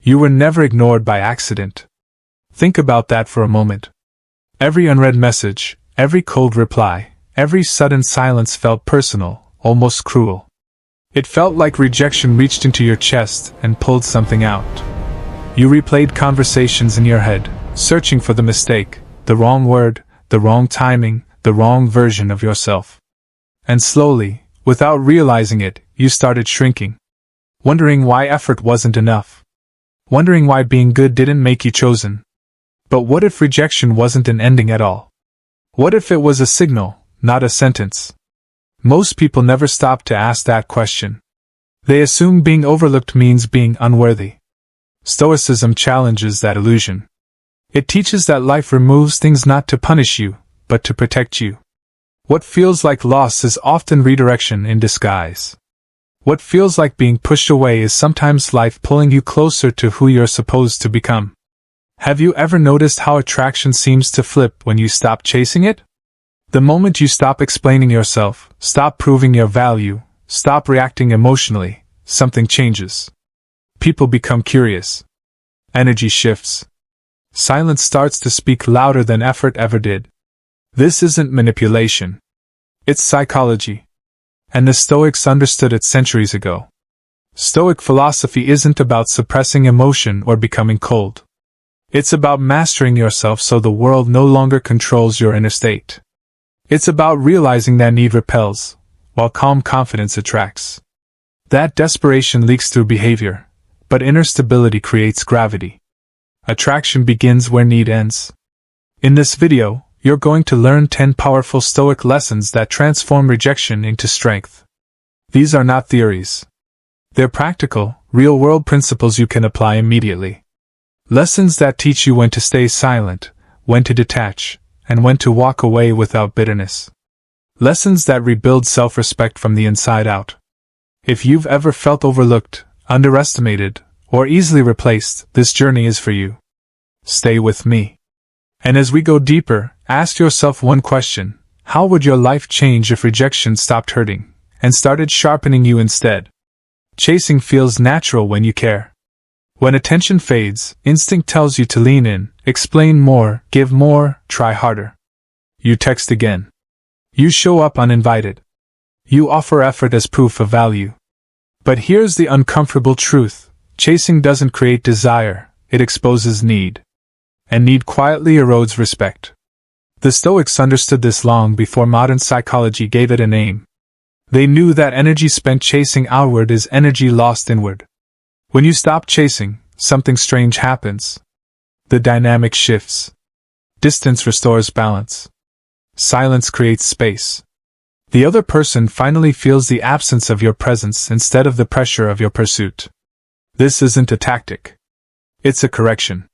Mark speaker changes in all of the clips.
Speaker 1: You were never ignored by accident. Think about that for a moment. Every unread message, every cold reply, every sudden silence felt personal, almost cruel. It felt like rejection reached into your chest and pulled something out. You replayed conversations in your head, searching for the mistake, the wrong word, the wrong timing, the wrong version of yourself. And slowly, without realizing it, you started shrinking. Wondering why effort wasn't enough. Wondering why being good didn't make you chosen. But what if rejection wasn't an ending at all? What if it was a signal, not a sentence? Most people never stop to ask that question. They assume being overlooked means being unworthy. Stoicism challenges that illusion. It teaches that life removes things not to punish you, but to protect you. What feels like loss is often redirection in disguise. What feels like being pushed away is sometimes life pulling you closer to who you're supposed to become. Have you ever noticed how attraction seems to flip when you stop chasing it? The moment you stop explaining yourself, stop proving your value, stop reacting emotionally, something changes. People become curious. Energy shifts. Silence starts to speak louder than effort ever did. This isn't manipulation. It's psychology. And the Stoics understood it centuries ago. Stoic philosophy isn't about suppressing emotion or becoming cold. It's about mastering yourself so the world no longer controls your inner state. It's about realizing that need repels, while calm confidence attracts. That desperation leaks through behavior, but inner stability creates gravity. Attraction begins where need ends. In this video, you're going to learn 10 powerful Stoic lessons that transform rejection into strength. These are not theories. They're practical, real-world principles you can apply immediately. Lessons that teach you when to stay silent, when to detach, and when to walk away without bitterness. Lessons that rebuild self-respect from the inside out. If you've ever felt overlooked, underestimated, or easily replaced, this journey is for you. Stay with me. And as we go deeper, ask yourself one question: how would your life change if rejection stopped hurting and started sharpening you instead? Chasing feels natural when you care. When attention fades, instinct tells you to lean in, explain more, give more, try harder. You text again. You show up uninvited. You offer effort as proof of value. But here's the uncomfortable truth: chasing doesn't create desire, it exposes need. And need quietly erodes respect. The Stoics understood this long before modern psychology gave it a name. They knew that energy spent chasing outward is energy lost inward. When you stop chasing, something strange happens. The dynamic shifts. Distance restores balance. Silence creates space. The other person finally feels the absence of your presence instead of the pressure of your pursuit. This isn't a tactic. It's a correction.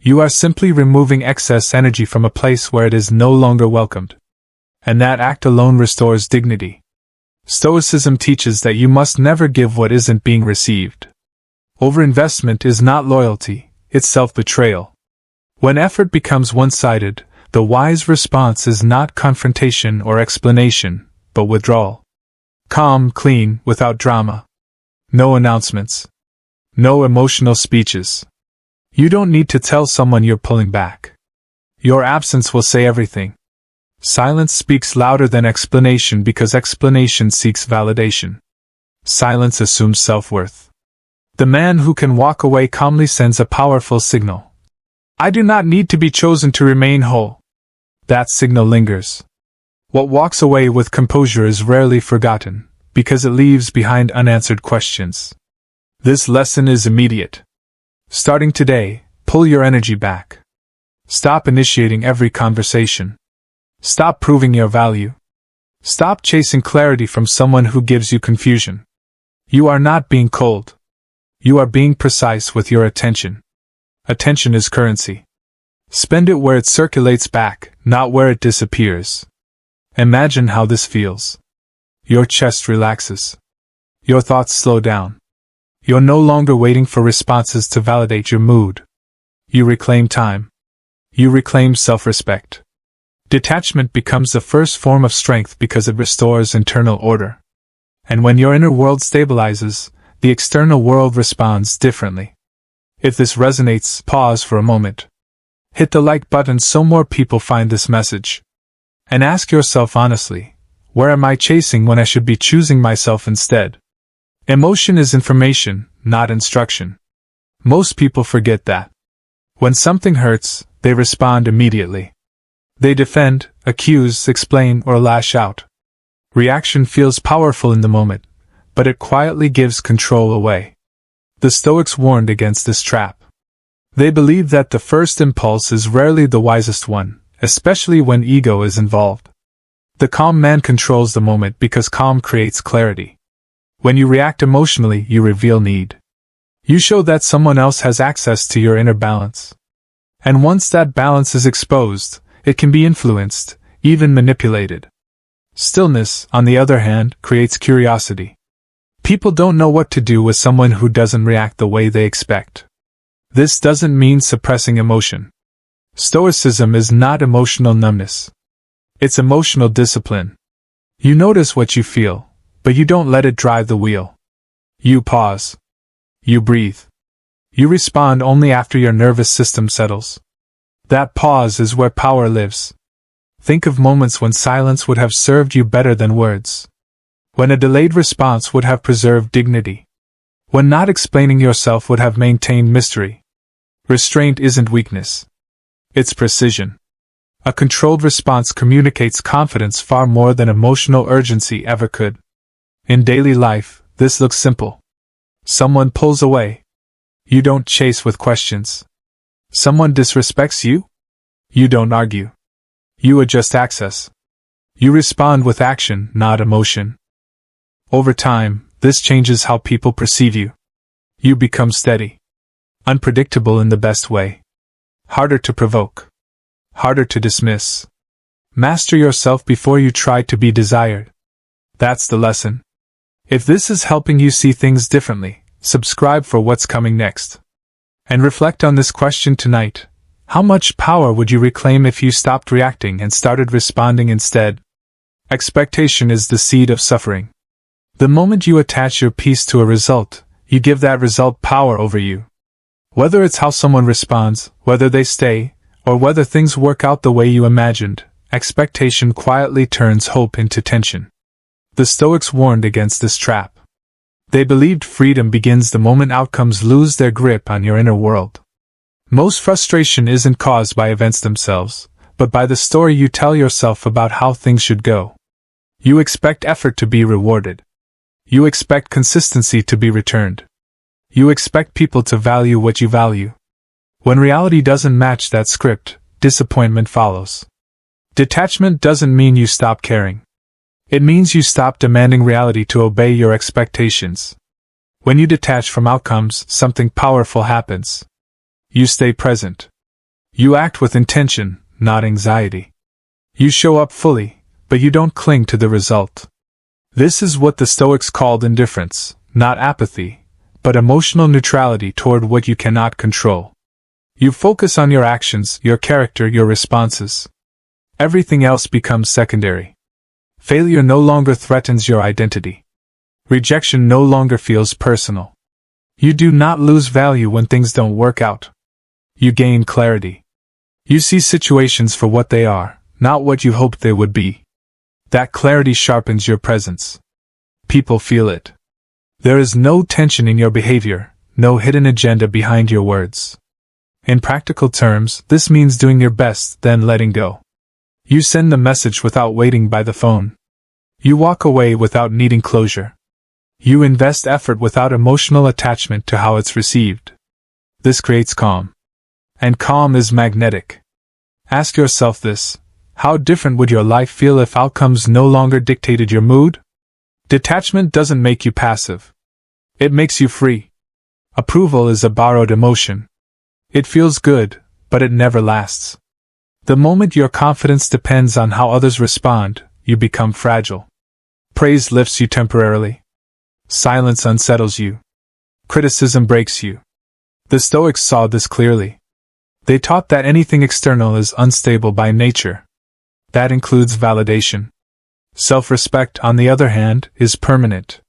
Speaker 1: You are simply removing excess energy from a place where it is no longer welcomed. And that act alone restores dignity. Stoicism teaches that you must never give what isn't being received. Overinvestment is not loyalty, it's self-betrayal. When effort becomes one-sided, the wise response is not confrontation or explanation, but withdrawal. Calm, clean, without drama. No announcements. No emotional speeches. You don't need to tell someone you're pulling back. Your absence will say everything. Silence speaks louder than explanation because explanation seeks validation. Silence assumes self-worth. The man who can walk away calmly sends a powerful signal. I do not need to be chosen to remain whole. That signal lingers. What walks away with composure is rarely forgotten, because it leaves behind unanswered questions. This lesson is immediate. Starting today, pull your energy back. Stop initiating every conversation. Stop proving your value. Stop chasing clarity from someone who gives you confusion. You are not being cold. You are being precise with your attention. Attention is currency. Spend it where it circulates back, not where it disappears. Imagine how this feels. Your chest relaxes. Your thoughts slow down. You're no longer waiting for responses to validate your mood. You reclaim time. You reclaim self-respect. Detachment becomes the first form of strength because it restores internal order. And when your inner world stabilizes, the external world responds differently. If this resonates, pause for a moment. Hit the like button so more people find this message. And ask yourself honestly, where am I chasing when I should be choosing myself instead? Emotion is information, not instruction. Most people forget that. When something hurts, they respond immediately. They defend, accuse, explain, or lash out. Reaction feels powerful in the moment, but it quietly gives control away. The Stoics warned against this trap. They believe that the first impulse is rarely the wisest one, especially when ego is involved. The calm man controls the moment because calm creates clarity. When you react emotionally, you reveal need. You show that someone else has access to your inner balance. And once that balance is exposed, it can be influenced, even manipulated. Stillness, on the other hand, creates curiosity. People don't know what to do with someone who doesn't react the way they expect. This doesn't mean suppressing emotion. Stoicism is not emotional numbness. It's emotional discipline. You notice what you feel, but you don't let it drive the wheel. You pause. You breathe. You respond only after your nervous system settles. That pause is where power lives. Think of moments when silence would have served you better than words. When a delayed response would have preserved dignity. When not explaining yourself would have maintained mystery. Restraint isn't weakness. It's precision. A controlled response communicates confidence far more than emotional urgency ever could. In daily life, this looks simple. Someone pulls away. You don't chase with questions. Someone disrespects you? You don't argue. You adjust access. You respond with action, not emotion. Over time, this changes how people perceive you. You become steady. Unpredictable in the best way. Harder to provoke. Harder to dismiss. Master yourself before you try to be desired. That's the lesson. If this is helping you see things differently, subscribe for what's coming next. And reflect on this question tonight. How much power would you reclaim if you stopped reacting and started responding instead? Expectation is the seed of suffering. The moment you attach your peace to a result, you give that result power over you. Whether it's how someone responds, whether they stay, or whether things work out the way you imagined, expectation quietly turns hope into tension. The Stoics warned against this trap. They believed freedom begins the moment outcomes lose their grip on your inner world. Most frustration isn't caused by events themselves, but by the story you tell yourself about how things should go. You expect effort to be rewarded. You expect consistency to be returned. You expect people to value what you value. When reality doesn't match that script, disappointment follows. Detachment doesn't mean you stop caring. It means you stop demanding reality to obey your expectations. When you detach from outcomes, something powerful happens. You stay present. You act with intention, not anxiety. You show up fully, but you don't cling to the result. This is what the Stoics called indifference, not apathy, but emotional neutrality toward what you cannot control. You focus on your actions, your character, your responses. Everything else becomes secondary. Failure no longer threatens your identity. Rejection no longer feels personal. You do not lose value when things don't work out. You gain clarity. You see situations for what they are, not what you hoped they would be. That clarity sharpens your presence. People feel it. There is no tension in your behavior, no hidden agenda behind your words. In practical terms, this means doing your best, then letting go. You send the message without waiting by the phone. You walk away without needing closure. You invest effort without emotional attachment to how it's received. This creates calm. And calm is magnetic. Ask yourself this: how different would your life feel if outcomes no longer dictated your mood? Detachment doesn't make you passive. It makes you free. Approval is a borrowed emotion. It feels good, but it never lasts. The moment your confidence depends on how others respond, you become fragile. Praise lifts you temporarily. Silence unsettles you. Criticism breaks you. The Stoics saw this clearly. They taught that anything external is unstable by nature. That includes validation. Self-respect, on the other hand, is permanent.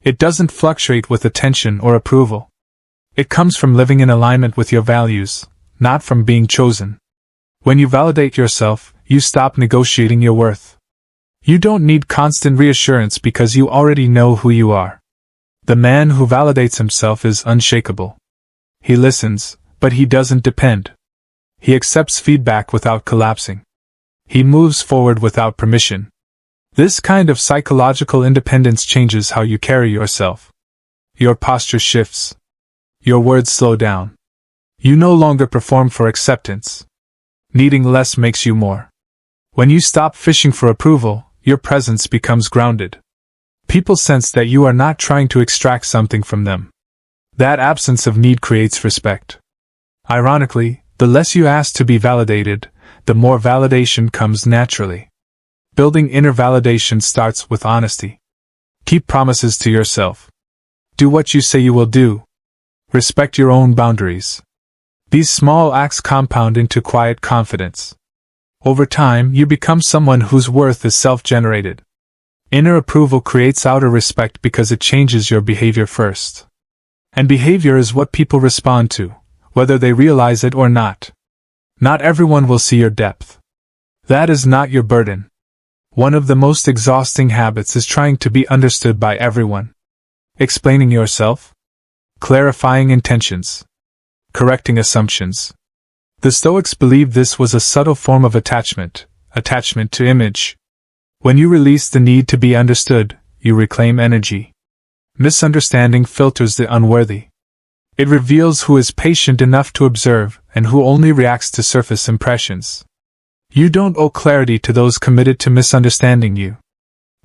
Speaker 1: It doesn't fluctuate with attention or approval. It comes from living in alignment with your values, not from being chosen. When you validate yourself, you stop negotiating your worth. You don't need constant reassurance because you already know who you are. The man who validates himself is unshakable. He listens, but he doesn't depend. He accepts feedback without collapsing. He moves forward without permission. This kind of psychological independence changes how you carry yourself. Your posture shifts. Your words slow down. You no longer perform for acceptance. Needing less makes you more. When you stop fishing for approval, your presence becomes grounded. People sense that you are not trying to extract something from them. That absence of need creates respect. Ironically, the less you ask to be validated, the more validation comes naturally. Building inner validation starts with honesty. Keep promises to yourself. Do what you say you will do. Respect your own boundaries. These small acts compound into quiet confidence. Over time, you become someone whose worth is self-generated. Inner approval creates outer respect because it changes your behavior first. And behavior is what people respond to, whether they realize it or not. Not everyone will see your depth. That is not your burden. One of the most exhausting habits is trying to be understood by everyone. Explaining yourself. Clarifying intentions. Correcting assumptions. The Stoics believed this was a subtle form of attachment to image. When you release the need to be understood, you reclaim energy. Misunderstanding filters the unworthy. It reveals who is patient enough to observe and who only reacts to surface impressions. You don't owe clarity to those committed to misunderstanding you.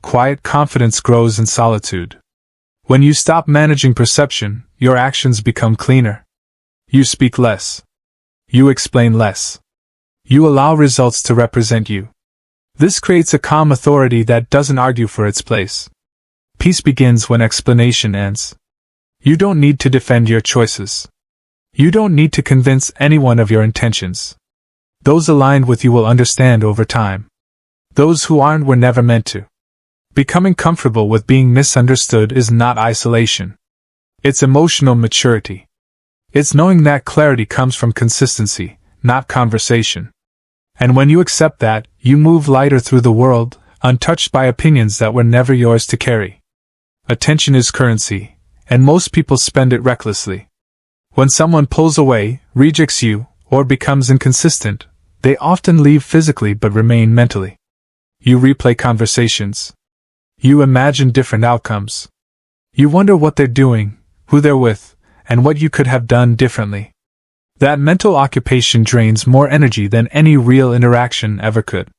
Speaker 1: Quiet confidence grows in solitude. When you stop managing perception, your actions become cleaner. You speak less. You explain less. You allow results to represent you. This creates a calm authority that doesn't argue for its place. Peace begins when explanation ends. You don't need to defend your choices. You don't need to convince anyone of your intentions. Those aligned with you will understand over time. Those who aren't were never meant to. Becoming comfortable with being misunderstood is not isolation. It's emotional maturity. It's knowing that clarity comes from consistency, not conversation. And when you accept that, you move lighter through the world, untouched by opinions that were never yours to carry. Attention is currency, and most people spend it recklessly. When someone pulls away, rejects you, or becomes inconsistent, they often leave physically but remain mentally. You replay conversations. You imagine different outcomes. You wonder what they're doing, who they're with, and what you could have done differently. That mental occupation drains more energy than any real interaction ever could.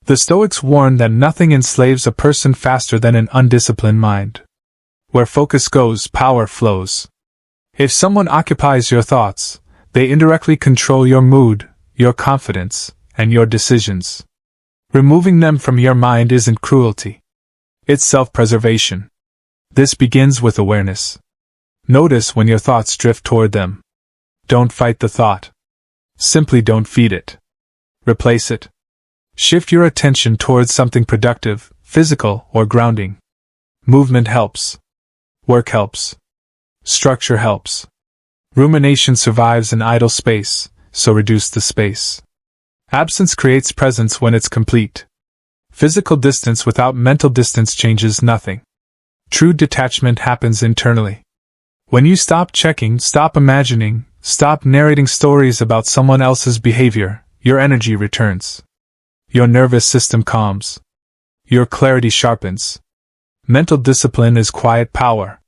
Speaker 1: The Stoics warn that nothing enslaves a person faster than an undisciplined mind. Where focus goes, power flows. If someone occupies your thoughts, they indirectly control your mood, your confidence, and your decisions. Removing them from your mind isn't cruelty. It's self-preservation. This begins with awareness. Notice when your thoughts drift toward them. Don't fight the thought. Simply don't feed it. Replace it. Shift your attention towards something productive, physical, or grounding. Movement helps. Work helps. Structure helps. Rumination survives in idle space, so reduce the space. Absence creates presence when it's complete. Physical distance without mental distance changes nothing. True detachment happens internally. When you stop checking, stop imagining, stop narrating stories about someone else's behavior, your energy returns. Your nervous system calms. Your clarity sharpens. Mental discipline is quiet power.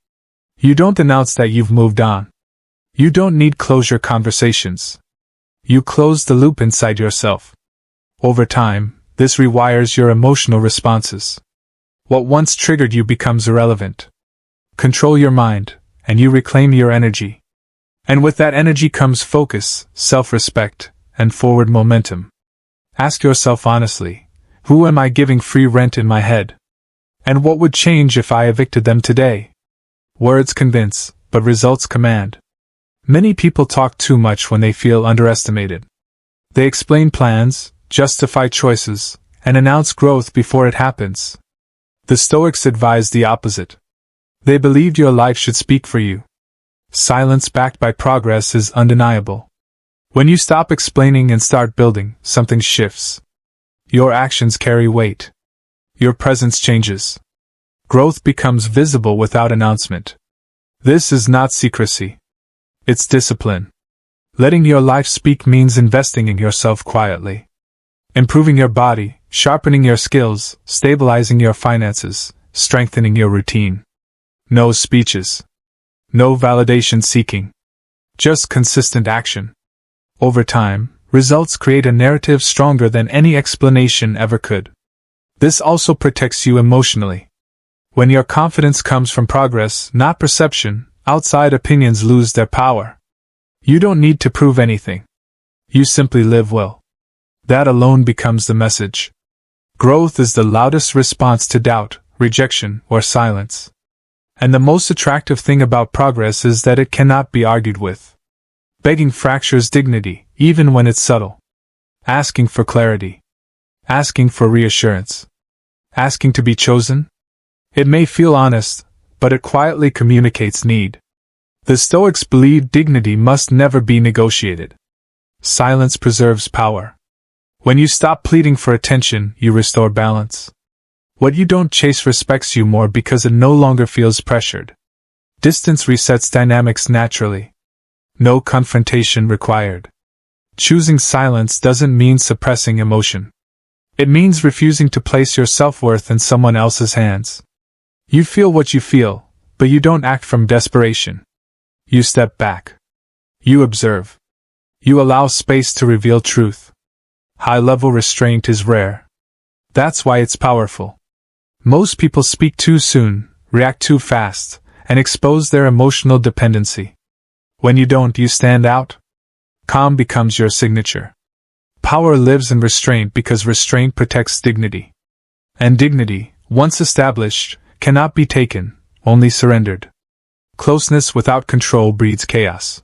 Speaker 1: You don't announce that you've moved on. You don't need closure conversations. You close the loop inside yourself. Over time, this rewires your emotional responses. What once triggered you becomes irrelevant. Control your mind, and you reclaim your energy. And with that energy comes focus, self-respect, and forward momentum. Ask yourself honestly, who am I giving free rent in my head? And what would change if I evicted them today? Words convince, but results command. Many people talk too much when they feel underestimated. They explain plans, justify choices, and announce growth before it happens. The Stoics advised the opposite. They believed your life should speak for you. Silence backed by progress is undeniable. When you stop explaining and start building, something shifts. Your actions carry weight. Your presence changes. Growth becomes visible without announcement. This is not secrecy. It's discipline. Letting your life speak means investing in yourself quietly. Improving your body, sharpening your skills, stabilizing your finances, strengthening your routine. No speeches. No validation seeking. Just consistent action. Over time, results create a narrative stronger than any explanation ever could. This also protects you emotionally. When your confidence comes from progress, not perception, outside opinions lose their power. You don't need to prove anything. You simply live well. That alone becomes the message. Growth is the loudest response to doubt, rejection, or silence. And the most attractive thing about progress is that it cannot be argued with. Begging fractures dignity, even when it's subtle. Asking for clarity. Asking for reassurance. Asking to be chosen? It may feel honest, but it quietly communicates need. The Stoics believe dignity must never be negotiated. Silence preserves power. When you stop pleading for attention, you restore balance. What you don't chase respects you more because it no longer feels pressured. Distance resets dynamics naturally. No confrontation required. Choosing silence doesn't mean suppressing emotion. It means refusing to place your self-worth in someone else's hands. You feel what you feel, but you don't act from desperation. You step back. You observe. You allow space to reveal truth. High-level restraint is rare. That's why it's powerful. Most people speak too soon, react too fast, and expose their emotional dependency. When you don't, you stand out. Calm becomes your signature. Power lives in restraint because restraint protects dignity. And dignity, once established, cannot be taken, only surrendered. Closeness without control breeds chaos.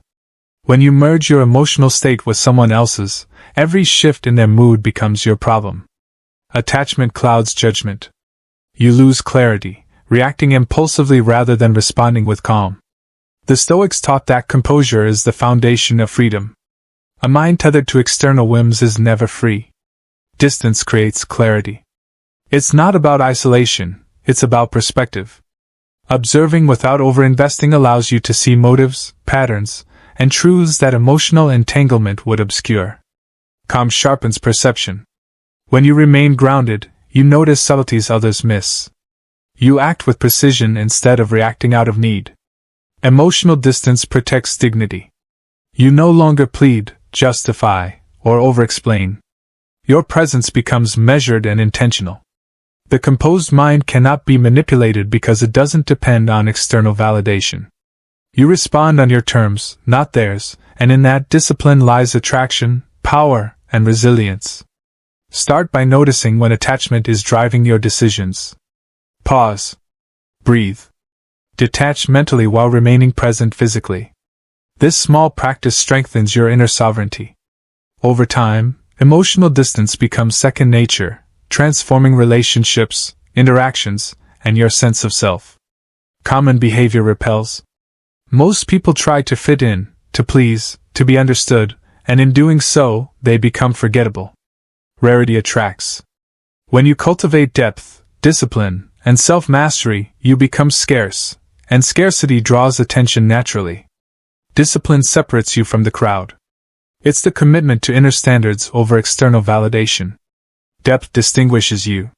Speaker 1: When you merge your emotional state with someone else's, every shift in their mood becomes your problem. Attachment clouds judgment. You lose clarity, reacting impulsively rather than responding with calm. The Stoics taught that composure is the foundation of freedom. A mind tethered to external whims is never free. Distance creates clarity. It's not about isolation, it's about perspective. Observing without overinvesting allows you to see motives, patterns, and truths that emotional entanglement would obscure. Calm sharpens perception. When you remain grounded, you notice subtleties others miss. You act with precision instead of reacting out of need. Emotional distance protects dignity. You no longer plead, justify, or over-explain. Your presence becomes measured and intentional. The composed mind cannot be manipulated because it doesn't depend on external validation. You respond on your terms, not theirs, and in that discipline lies attraction, power, and resilience. Start by noticing when attachment is driving your decisions. Pause. Breathe. Detach mentally while remaining present physically. This small practice strengthens your inner sovereignty. Over time, emotional distance becomes second nature, transforming relationships, interactions, and your sense of self. Common behavior repels. Most people try to fit in, to please, to be understood, and in doing so, they become forgettable. Rarity attracts. When you cultivate depth, discipline, and self-mastery, you become scarce, and scarcity draws attention naturally. Discipline separates you from the crowd. It's the commitment to inner standards over external validation. Depth distinguishes you.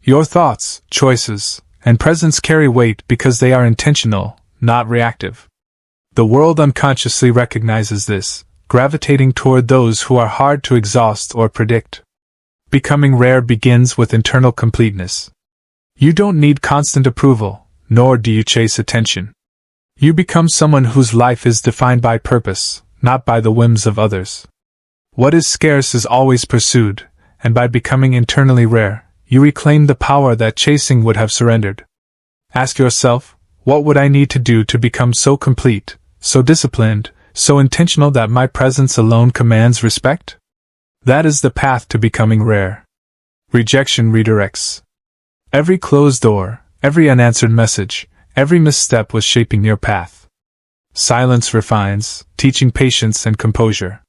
Speaker 1: Your thoughts, choices, and presence carry weight because they are intentional, not reactive. The world unconsciously recognizes this, gravitating toward those who are hard to exhaust or predict. Becoming rare begins with internal completeness. You don't need constant approval, nor do you chase attention. You become someone whose life is defined by purpose, not by the whims of others. What is scarce is always pursued, and by becoming internally rare, you reclaim the power that chasing would have surrendered. Ask yourself, what would I need to do to become so complete, so disciplined, so intentional that my presence alone commands respect? That is the path to becoming rare. Rejection redirects. Every closed door, every unanswered message, every misstep was shaping your path. Silence refines, teaching patience and composure.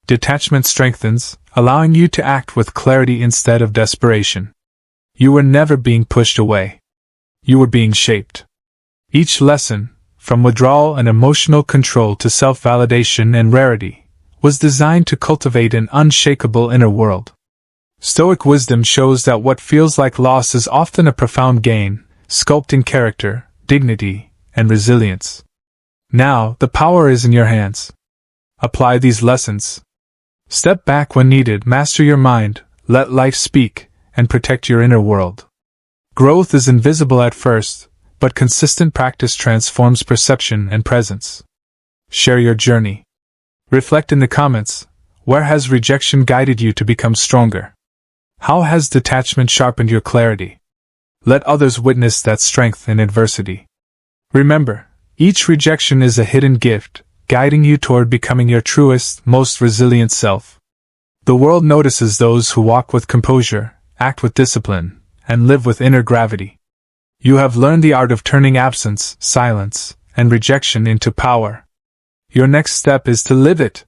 Speaker 1: Detachment strengthens, allowing you to act with clarity instead of desperation. You were never being pushed away. You were being shaped. Each lesson, from withdrawal and emotional control to self-validation and rarity, was designed to cultivate an unshakable inner world. Stoic wisdom shows that what feels like loss is often a profound gain, sculpting character, dignity, and resilience. Now, the power is in your hands. Apply these lessons. Step back when needed, master your mind, let life speak, and protect your inner world. Growth is invisible at first, but consistent practice transforms perception and presence. Share your journey. Reflect in the comments. Where has rejection guided you to become stronger? How has detachment sharpened your clarity? Let others witness that strength in adversity. Remember, each rejection is a hidden gift, guiding you toward becoming your truest, most resilient self. The world notices those who walk with composure, act with discipline, and live with inner gravity. You have learned the art of turning absence, silence, and rejection into power. Your next step is to live it.